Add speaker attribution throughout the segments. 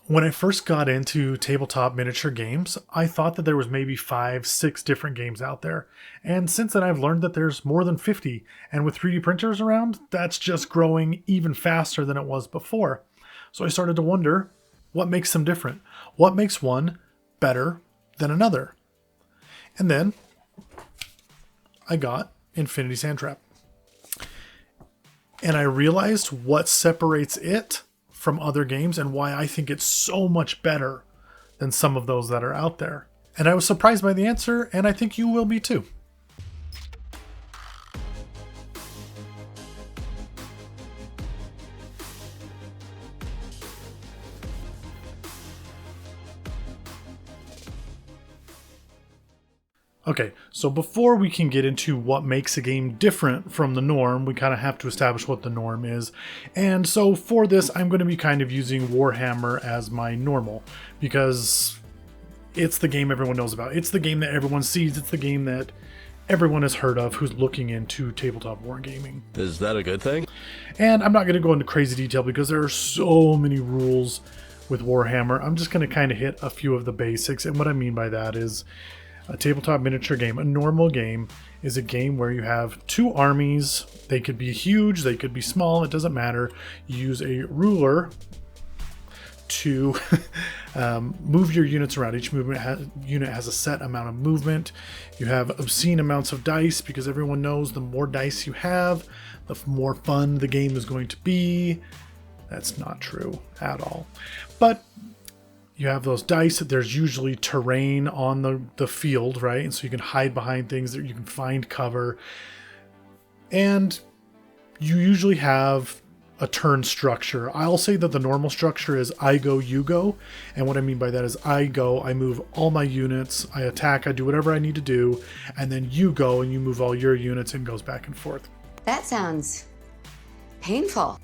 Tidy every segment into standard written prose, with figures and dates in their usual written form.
Speaker 1: When I first got into tabletop miniature games, I thought that there was maybe 5, 6 different games out there. And since then I've learned that there's more than 50. And with 3D printers around, that's just growing even faster than it was before. So I started to wonder, what makes them different? What makes one better than another? And then I got Infinity Sandtrap. And I realized what separates it from other games and why I think it's so much better than some of those that are out there. And I was surprised by the answer, and I think you will be too. Okay, so before we can get into what makes a game different from the norm, we kind of have to establish what the norm is. And so for this, I'm going to be kind of using Warhammer as my normal, because it's the game everyone knows about. It's the game that everyone sees. It's the game that everyone has heard of who's looking into tabletop wargaming.
Speaker 2: Is that a good thing?
Speaker 1: And I'm not going to go into crazy detail because there are so many rules with Warhammer. I'm just going to kind of hit a few of the basics. And what I mean by that is, a tabletop miniature game, a normal game, is a game where you have 2 armies. They could be huge, they could be small, it doesn't matter. You use a ruler to move your units around. Each unit has a set amount of movement. You have obscene amounts of dice because everyone knows the more dice you have, the more fun the game is going to be. That's not true at all. But you have those dice. There's usually terrain on the field, right? And so you can hide behind things, that you can find cover. And you usually have a turn structure. I'll say that the normal structure is I go, you go. And what I mean by that is I go, I move all my units, I attack, I do whatever I need to do. And then you go and you move all your units and goes back and forth.
Speaker 3: That sounds painful.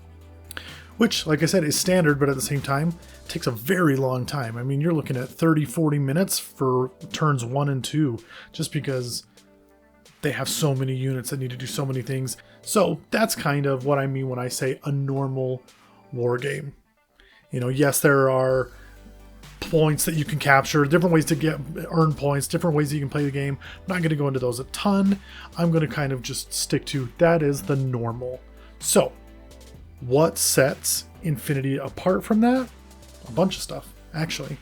Speaker 1: Which, like I said, is standard, but at the same time, takes a very long time. I mean, you're looking at 30, 40 minutes for turns 1 and 2, just because they have so many units that need to do so many things. So that's kind of what I mean when I say a normal war game. You know, yes, there are points that you can capture, different ways to earn points, different ways that you can play the game. I'm not going to go into those a ton. I'm going to kind of just stick to that is the normal. So what sets Infinity apart from that? A bunch of stuff, actually.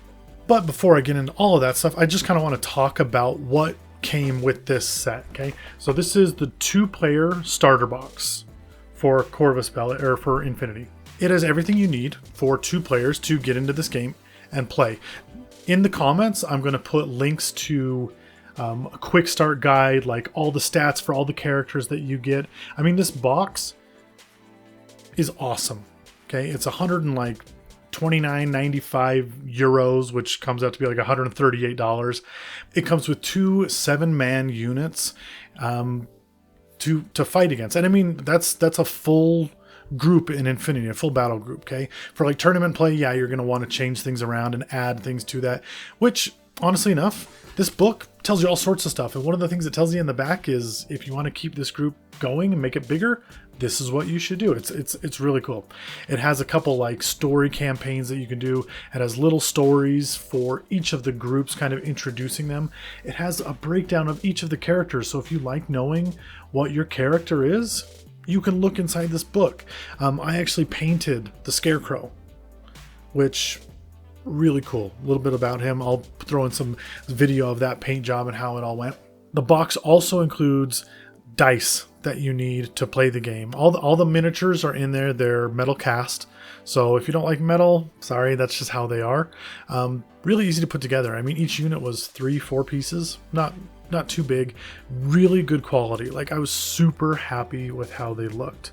Speaker 1: But before I get into all of that stuff, I just kind of want to talk about what came with this set, okay? So this is the 2-player starter box for Corvus Belli, or for Infinity. It has everything you need for 2 players to get into this game and play. In the comments, I'm going to put links to a quick start guide, like all the stats for all the characters that you get. I mean, this box is awesome. Okay, it's €29.95, which comes out to be like $138. It comes with 2 7-man units to fight against, and I mean that's a full group in Infinity, a full battle group. Okay, for like tournament play, yeah, you're going to want to change things around and add things to that. Which, honestly enough, this book tells you all sorts of stuff, and one of the things it tells you in the back is if you want to keep this group going and make it bigger, this is what you should do. It's really cool. It has a couple like story campaigns that you can do. It has little stories for each of the groups, kind of introducing them. It has a breakdown of each of the characters, so if you like knowing what your character is, you can look inside this book. I actually painted the Scarecrow, which really cool. A little bit about him. I'll throw in some video of that paint job and how it all went. The box also includes dice that you need to play the game. All the miniatures are in there. They're metal cast. So if you don't like metal, sorry, that's just how they are. Really easy to put together. I mean, each unit was 3-4 pieces. Not too big. Really good quality. Like, I was super happy with how they looked.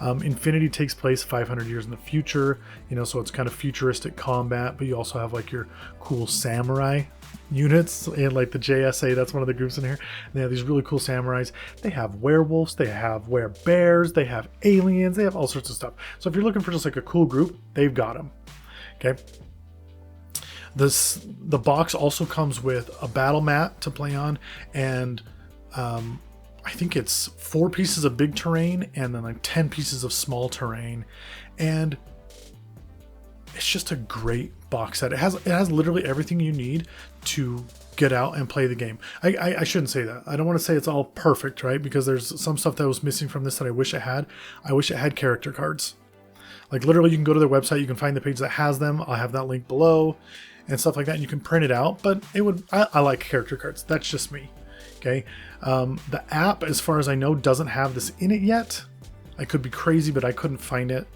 Speaker 1: Infinity takes place 500 years in the future, you know, so it's kind of futuristic combat, but you also have like your cool samurai units, and like the JSA, that's one of the groups in here. And they have these really cool samurais. They have werewolves, they have werebears, they have aliens, they have all sorts of stuff. So if you're looking for just like a cool group, they've got them. Okay. The box also comes with a battle mat to play on, and I think it's 4 pieces of big terrain and then like 10 pieces of small terrain. And It's just a great box set. It has literally everything you need to get out and play the game. I shouldn't say that. I don't want to say it's all perfect, right? Because there's some stuff that was missing from this that I wish it had. I wish it had character cards. Like literally you can go to their website, you can find the page that has them. I'll have that link below and stuff like that. And you can print it out, but I like character cards. That's just me. Okay. The app, as far as I know, doesn't have this in it yet. I could be crazy, but I couldn't find it.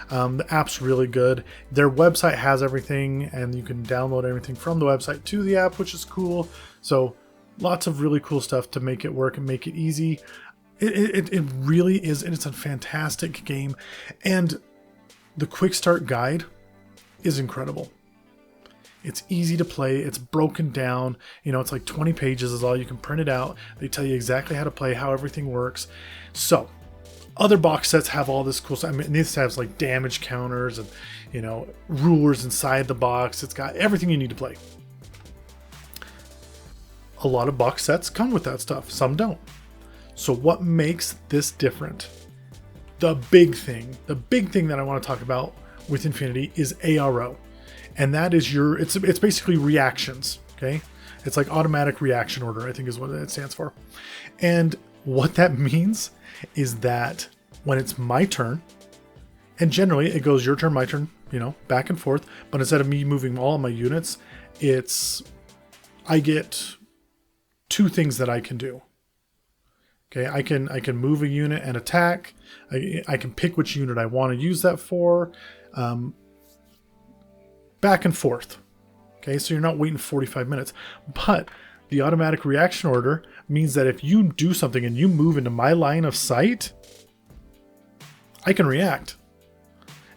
Speaker 1: The app's really good. Their website has everything, and you can download everything from the website to the app, which is cool. So lots of really cool stuff to make it work and make it easy. It really is, and it's a fantastic game. And the quick start guide is incredible. It's easy to play. It's broken down. It's like 20 pages is all. You can print it out. They tell you exactly how to play, how everything works. So other box sets have all this cool stuff. I mean, this has like damage counters and, rulers inside the box. It's got everything you need to play. A lot of box sets come with that stuff. Some don't. So what makes this different? The big thing that I want to talk about with Infinity is ARO. And that is it's basically reactions. Okay. It's like automatic reaction order, I think is what it stands for. And what that means is that when it's my turn, and generally it goes your turn, my turn, back and forth, but instead of me moving all of my units, I get two things that I can do. Okay, I can move a unit and attack. I can pick which unit I want to use that for. Back and forth. Okay, so you're not waiting 45 minutes. But the automatic reaction order means that if you do something and you move into my line of sight, I can react.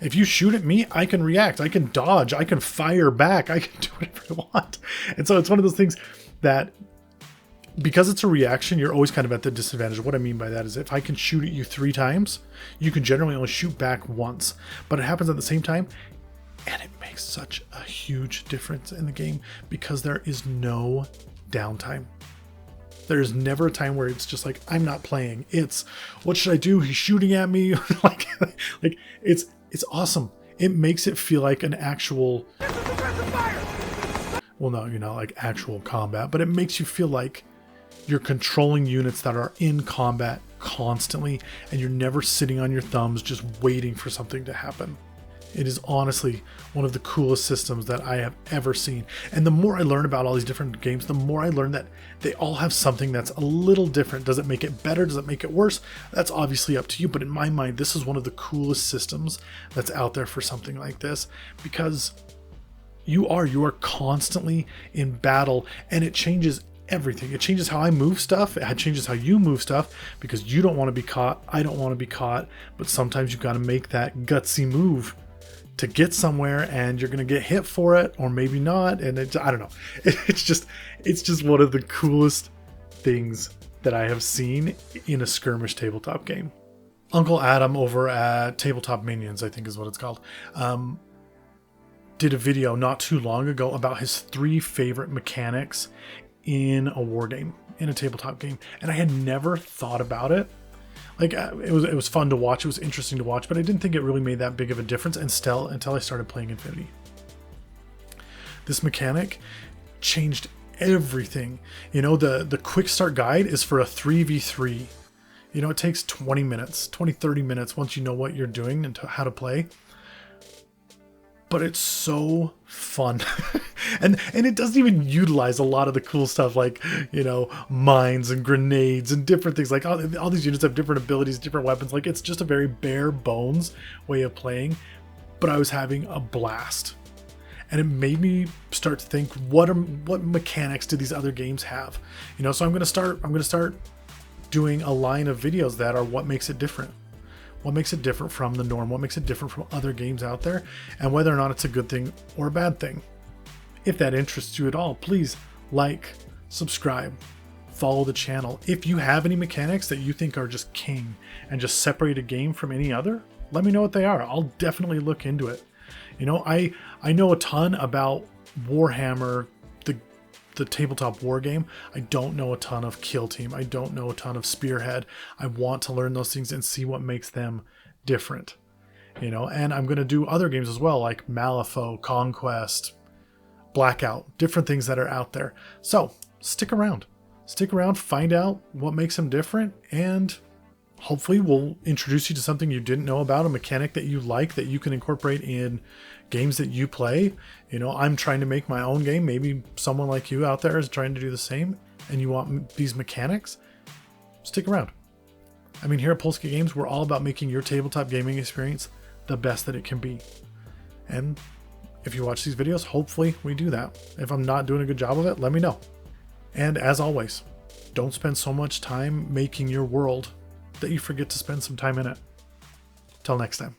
Speaker 1: If you shoot at me, I can react. I can dodge. I can fire back. I can do whatever I want. And so it's one of those things that, because it's a reaction, you're always kind of at the disadvantage. What I mean by that is if I can shoot at you 3 times, you can generally only shoot back once. But it happens at the same time, and it makes such a huge difference in the game because there is no downtime. There's never a time where it's just like, I'm not playing. It's, what should I do? He's shooting at me. like it's awesome. It makes it feel like an actual, well, no, like actual combat, but it makes you feel like you're controlling units that are in combat constantly, and you're never sitting on your thumbs just waiting for something to happen. It is honestly one of the coolest systems that I have ever seen. And the more I learn about all these different games, the more I learn that they all have something that's a little different. Does it make it better? Does it make it worse? That's obviously up to you. But in my mind, this is one of the coolest systems that's out there for something like this, because you are constantly in battle, and it changes everything. It changes how I move stuff. It changes how you move stuff, because you don't want to be caught. I don't want to be caught. But sometimes you've got to make that gutsy move to get somewhere, and you're going to get hit for it, or maybe not. And I don't know. It's just one of the coolest things that I have seen in a skirmish tabletop game. Uncle Adam over at Tabletop Minions, I think is what it's called, did a video not too long ago about his 3 favorite mechanics in a war game, in a tabletop game. And I had never thought about it. Like, it was fun to watch. It was interesting to watch, but I didn't think it really made that big of a difference until I started playing Infinity. This mechanic changed everything. The quick start guide is for a 3v3. It takes 20 minutes, 30 minutes once you know what you're doing and how to play. But it's so fun. and it doesn't even utilize a lot of the cool stuff like, mines and grenades and different things. Like all these units have different abilities, different weapons. Like, it's just a very bare bones way of playing. But I was having a blast. And it made me start to think, what mechanics do these other games have? So I'm going to start doing a line of videos that are what makes it different. What makes it different from the norm? What makes it different from other games out there? And whether or not it's a good thing or a bad thing. If that interests you at all, please like, subscribe, follow the channel. If you have any mechanics that you think are just king and just separate a game from any other, let me know what they are. I'll definitely look into it. I know a ton about Warhammer, the tabletop war game. I don't know a ton of Kill Team. I don't know a ton of Spearhead. I want to learn those things and see what makes them different. and I'm going to do other games as well, like Malifaux, Conquest, Blackout, different things that are out there. So stick around, find out what makes them different, and hopefully we'll introduce you to something you didn't know about, a mechanic that you like that you can incorporate in games that you play. I'm trying to make my own game. Maybe someone like you out there is trying to do the same and you want these mechanics. Stick around. Here at Polska Games, we're all about making your tabletop gaming experience the best that it can be. And if you watch these videos, hopefully we do that. If I'm not doing a good job of it, let me know. And as always, don't spend so much time making your world that you forget to spend some time in it. Till next time.